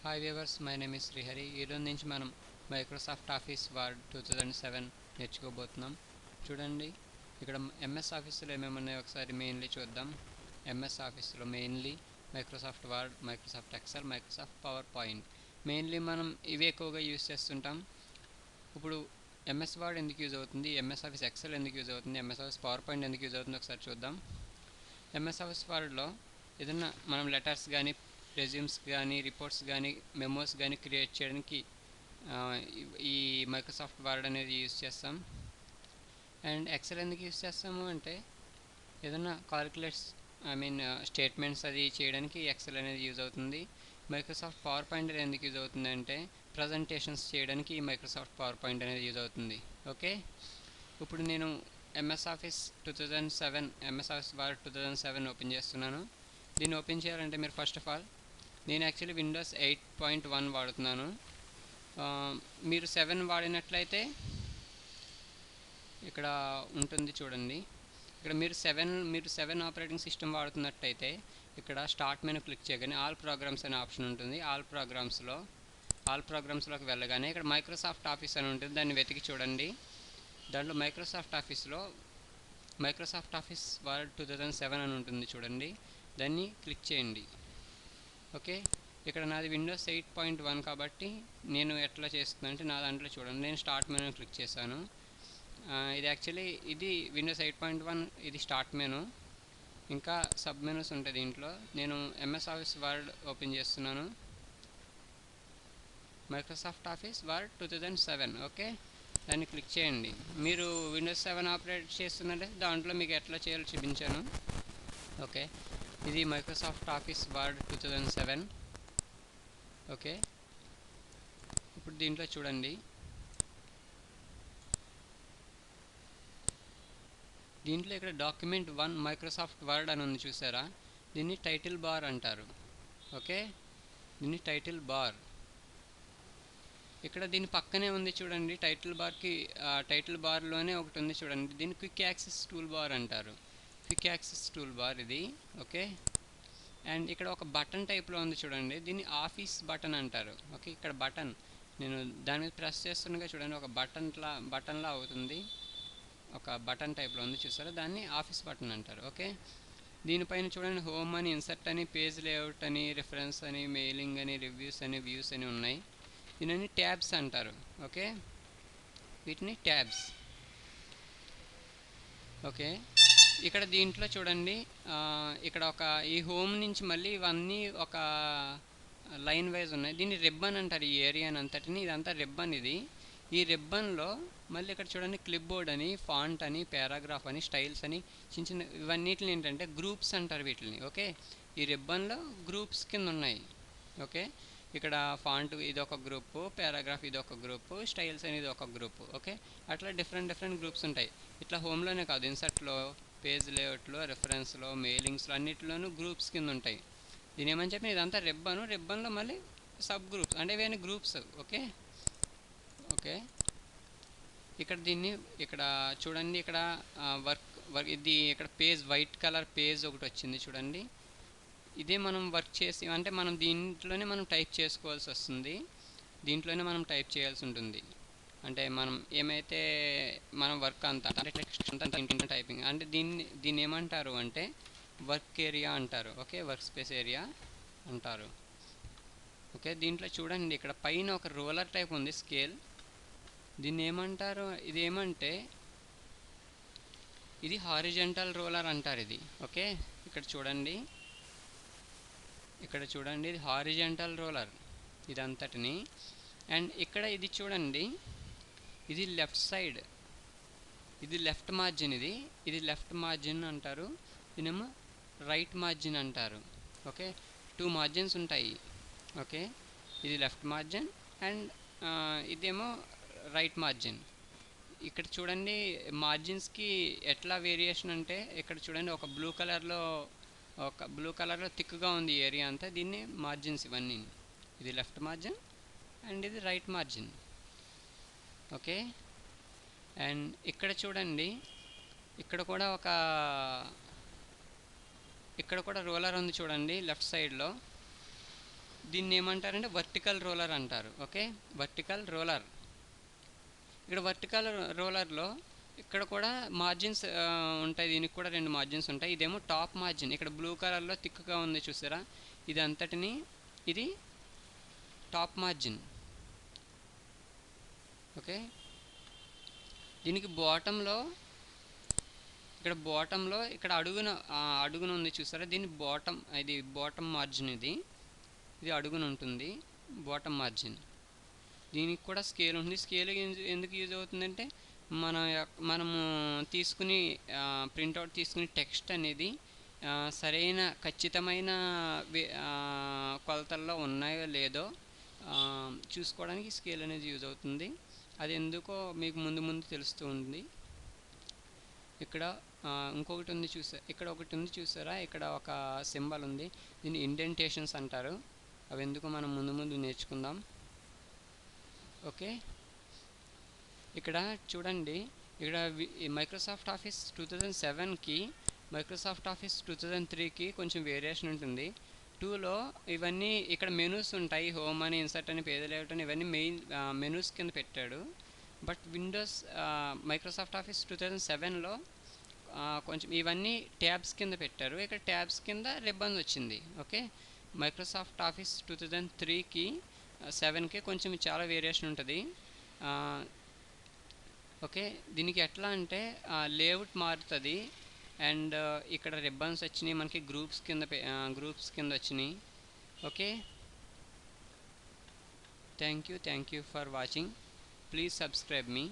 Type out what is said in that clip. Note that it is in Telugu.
Hi viewers, my name is Srihari. ఈరోజు నుంచి మనం మైక్రోసాఫ్ట్ ఆఫీస్ వర్డ్ 2007 నేర్చుకోబోతున్నాం. చూడండి, ఇక్కడ ఎంఎస్ ఆఫీస్లో ఏమేమి ఉన్నాయో ఒకసారి మెయిన్లీ చూద్దాం. ఎంఎస్ ఆఫీస్లో mainly Microsoft word, Microsoft Excel, Microsoft power point. Mainly మనం ఇవి ఎక్కువగా యూజ్ చేస్తుంటాం. ఇప్పుడు ఎంఎస్ వర్డ్ ఎందుకు యూజ్ అవుతుంది, ఎంఎస్ ఆఫీస్ ఎక్సెల్ ఎందుకు యూజ్ అవుతుంది, ఎంఎస్ ఆఫీస్ పవర్ పాయింట్ ఎందుకు యూజ్ అవుతుంది ఒకసారి చూద్దాం. ఎంఎస్ ఆఫీస్ వర్డ్లో ఏదైనా మనం లెటర్స్ కానీ, రెజ్యూమ్స్ కానీ, రిపోర్ట్స్ కానీ, మెమోస్ కానీ క్రియేట్ చేయడానికి ఈ మైక్రోసాఫ్ట్ వర్డ్ అనేది యూజ్ చేస్తాం. అండ్ ఎక్సెల్ ఎందుకు యూజ్ చేస్తాము అంటే ఏదైనా కాలిక్యులేట్స్ స్టేట్మెంట్స్ అది చేయడానికి ఎక్సెల్ అనేది యూజ్ అవుతుంది. మైక్రోసాఫ్ట్ పవర్ పాయింట్ ఎందుకు యూజ్ అవుతుంది అంటే ప్రజెంటేషన్స్ చేయడానికి ఈ మైక్రోసాఫ్ట్ పవర్ పాయింట్ అనేది యూజ్ అవుతుంది. ఓకే, ఇప్పుడు నేను MS office 2007 MS office word 2007 open చేస్తున్నాను. దీన్ని ఓపెన్ చేయాలంటే మీరు ఫస్ట్ ఆఫ్ ఆల్, నేను యాక్చువల్లీ విండోస్ 8.1 వాడుతున్నాను. మీరు 7 వాడినట్లయితే ఇక్కడ ఉంటుంది చూడండి. ఇక్కడ మీరు 7 ఆపరేటింగ్ సిస్టమ్ వాడుతున్నట్టయితే ఇక్కడ స్టార్ట్ మెనూ క్లిక్ చేయగానే ఆల్ ప్రోగ్రామ్స్ అనే ఆప్షన్ ఉంటుంది. ఆల్ ప్రోగ్రామ్స్లోకి వెళ్ళగానే ఇక్కడ మైక్రోసాఫ్ట్ ఆఫీస్ అని ఉంటుంది. దాన్ని వెతికి చూడండి. దాంట్లో మైక్రోసాఫ్ట్ ఆఫీస్ వర్డ్ 2007 అని ఉంటుంది చూడండి. దాన్ని క్లిక్ చేయండి. ఓకే, ఇక్కడ నాది విండోస్ 8.1 కాబట్టి నేను ఎట్లా చేస్తున్నాను అంటే నా దాంట్లో చూడండి, నేను స్టార్ట్ మెనూ క్లిక్ చేశాను. ఇది విండోస్ 8.1, ఇది స్టార్ట్ మెనూ. ఇంకా సబ్ మెనూస్ ఉంటాయి దీంట్లో. నేను ఎంఎస్ ఆఫీస్ వర్డ్ ఓపెన్ చేస్తున్నాను, మైక్రోసాఫ్ట్ ఆఫీస్ వర్డ్ 2007. ఓకే, దాన్ని క్లిక్ చేయండి. మీరు విండోస్ 7 ఆపరేట్ చేస్తున్నట్టే దాంట్లో మీకు ఎట్లా చేయాలో చూపించాను. ఓకే, ఇది మైక్రోసాఫ్ట్ ఆఫీస్ వర్డ్ 2007. ఓకే, ఇప్పుడు దీంట్లో చూడండి, దీంట్లో ఇక్కడ డాక్యుమెంట్ 1 మైక్రోసాఫ్ట్ వర్డ్ అని ఉంది చూసారా, దీన్ని టైటిల్ బార్ అంటారు. ఓకే, దీన్ని టైటిల్ బార్. ఇక్కడ దీని పక్కనే ఉంది చూడండి, టైటిల్ బార్లోనే ఒకటి ఉంది చూడండి, దీన్ని క్విక్ యాక్సెస్ టూల్ బార్ అంటారు. క్విక్ యాక్సెస్ టూల్ బార్ ఇది. ఓకే, అండ్ ఇక్కడ ఒక బటన్ టైప్లో ఉంది చూడండి, దీన్ని ఆఫీస్ బటన్ అంటారు. ఓకే, ఇక్కడ బటన్ నేను దాని మీద ప్రెస్ చేస్తుండగా చూడండి, ఒక బటన్లా అవుతుంది, ఒక బటన్ టైప్లో ఉంది చూసారా, దాన్ని ఆఫీస్ బటన్ అంటారు. ఓకే, దీనిపైన చూడండి హోమ్ అని, ఇన్సర్ట్ అని, పేజ్ లేఅవుట్ అని, రిఫరెన్స్ అని, మెయిలింగ్ అని, రివ్యూస్ అని, వ్యూస్ అని ఉన్నాయి. దీనిని ట్యాబ్స్ అంటారు. ఓకే, వీటిని ట్యాబ్స్. ఓకే, ఇక్కడ దీంట్లో చూడండి, ఇక్కడ ఈ హోమ్ నుంచి మళ్ళీ ఇవన్నీ ఒక లైన్ వైజ్ ఉన్నాయి. దీన్ని రిబ్బన్ అంటారు. ఈ ఏరియా అంతటిని, ఇదంతా రిబ్బన్. ఈ రిబ్బన్లో మళ్ళీ ఇక్కడ చూడండి క్లిప్ బోర్డ్ అని, ఫాంట్ అని, పారాగ్రాఫ్ అని, స్టైల్స్ అని, చిన్న ఇవన్నిటిని ఏంటంటే గ్రూప్స్ అంటారు వీటిని. ఓకే, ఈ రిబ్బన్లో గ్రూప్స్ కింద ఉన్నాయి. ఓకే, ఇక్కడ ఫాంట్ ఇది ఒక గ్రూపు, పారాగ్రాఫ్ ఇది ఒక గ్రూపు, స్టైల్స్ అనేది ఒక గ్రూపు. ఓకే, అట్లా డిఫరెంట్ గ్రూప్స్ ఉంటాయి. ఇట్లా హోమ్లోనే కాదు, ఇన్సర్ట్లో, పేజ్ లేఅవుట్లో, రెఫరెన్స్లో, మెయిలింగ్స్లో అన్నిటిలోనూ గ్రూప్స్ కింద ఉంటాయి. దీని ఏమని చెప్పి ఇదంతా రిబ్బన్లో మళ్ళీ సబ్ గ్రూప్స్ అంటే ఇవన్నీ గ్రూప్స్. ఓకే, ఓకే, ఇక్కడ చూడండి, ఇక్కడ వర్క్ ఇది ఇక్కడ పేజ్, వైట్ కలర్ పేజ్ ఒకటి వచ్చింది చూడండి. ఇదే మనం వర్క్ చేసి అంటే మనం దీంట్లోనే మనం టైప్ చేసుకోవాల్సి వస్తుంది, దీంట్లోనే మనం టైప్ చేయాల్సి ఉంటుంది. అంటే మనం ఏమైతే మనం వర్క్ అంతా టైపింగ్ అంటే దీన్ని ఏమంటారు అంటే వర్క్ ఏరియా అంటారు. ఓకే, వర్క్ స్పేస్ ఏరియా అంటారు. ఓకే, దీంట్లో చూడండి, ఇక్కడ పైన ఒక రోలర్ టైప్ ఉంది, స్కేల్. దీన్ని ఏమంటారు, ఇది ఏమంటే ఇది హారిజంటల్ రోలర్ అంటారు ఇది. ఓకే, ఇక్కడ చూడండి ఇది హారిజంటల్ రోలర్ ఇదంతటిని. అండ్ ఇక్కడ ఇది చూడండి, ఇది లెఫ్ట్ సైడ్, ఇది లెఫ్ట్ మార్జిన్, ఇది లెఫ్ట్ మార్జిన్ అంటారు, దీనేమో రైట్ మార్జిన్ అంటారు. ఓకే, 2 మార్జిన్స్ ఉంటాయి. ఓకే, ఇది లెఫ్ట్ మార్జిన్ అండ్ ఇదేమో రైట్ మార్జిన్. ఇక్కడ చూడండి మార్జిన్స్కి ఎట్లా వేరియేషన్ అంటే ఇక్కడ చూడండి, ఒక బ్లూ కలర్లో థిక్గా ఉంది ఏరియా అంతా, దీన్ని మార్జిన్స్ ఇవన్నీ. ఇది లెఫ్ట్ మార్జిన్ అండ్ ఇది రైట్ మార్జిన్. ఓకే, అండ్ ఇక్కడ చూడండి, ఇక్కడ కూడా రోలర్ ఉంది చూడండి లెఫ్ట్ సైడ్లో. దీన్ని ఏమంటారంటే వర్టికల్ రోలర్ అంటారు. Okay, vertical roller. ఇక్కడ వర్టికల్ రోలర్లో ఇక్కడ కూడా మార్జిన్స్ ఉంటాయి. దీనికి కూడా 2 మార్జిన్స్ ఉంటాయి. ఇదేమో టాప్ మార్జిన్, ఇక్కడ బ్లూ కలర్లో థిక్గా ఉంది చూసారా, ఇది అంతటిని ఇది టాప్ మార్జిన్. ఓకే, దీనికి బాటంలో ఇక్కడ అడుగున ఉంది చూసారా, దీన్ని ఇది బాటమ్ మార్జిన్. ఇది అడుగున ఉంటుంది బాటమ్ మార్జిన్. దీనికి కూడా స్కేల్ ఉంది. స్కేల్ ఎందుకు యూజ్ అవుతుందంటే మనము ప్రింట్అవుట్ తీసుకుని టెక్స్ట్ అనేది సరైన ఖచ్చితమైన కొలతల్లో ఉన్నాయో లేదో చూసుకోవడానికి స్కేల్ అనేది యూజ్ అవుతుంది. అది ఎందుకో మీకు ముందు తెలుస్తూ ఉంది. ఇక్కడ ఇంకొకటి ఉంది ఒకటి ఉంది చూసారా, ఇక్కడ ఒక సింబల్ ఉంది, దీన్ని ఇండెంటేషన్స్ అంటారు. అవి ఎందుకో మనం ముందు నేర్చుకుందాం. ఓకే, ఇక్కడ చూడండి, ఇక్కడ మైక్రోసాఫ్ట్ ఆఫీస్ 2007కి మైక్రోసాఫ్ట్ ఆఫీస్ 2003కి కొంచెం వేరియేషన్ ఉంటుంది. 2లో ఇవన్నీ ఇక్కడ మెనూస్ ఉంటాయి, హోమ్ అని, ఇన్సర్ట్ అని, పేజ్ లేఅవుట్ అని, ఇవన్నీ మెయిన్ మెనూస్ కింద పెట్టాడు. బట్ మైక్రోసాఫ్ట్ ఆఫీస్ 2007లో కొంచెం ఇవన్నీ ట్యాబ్స్ కింద పెట్టారు. ఇక్కడ ట్యాబ్స్ కింద రిబ్బన్ వచ్చింది. ఓకే, మైక్రోసాఫ్ట్ ఆఫీస్ 2003కి 7కి కొంచెం చాలా వేరియేషన్ ఉంటుంది. ఓకే, దీనికి ఎట్లా అంటే లేఅవుట్ మారుతుంది. అండ్ ఇక్కడ రిబ్బన్స్ వచ్చినాయి, మనకి గ్రూప్స్ కింద వచ్చినాయి. Okay, thank you for watching. Please subscribe me.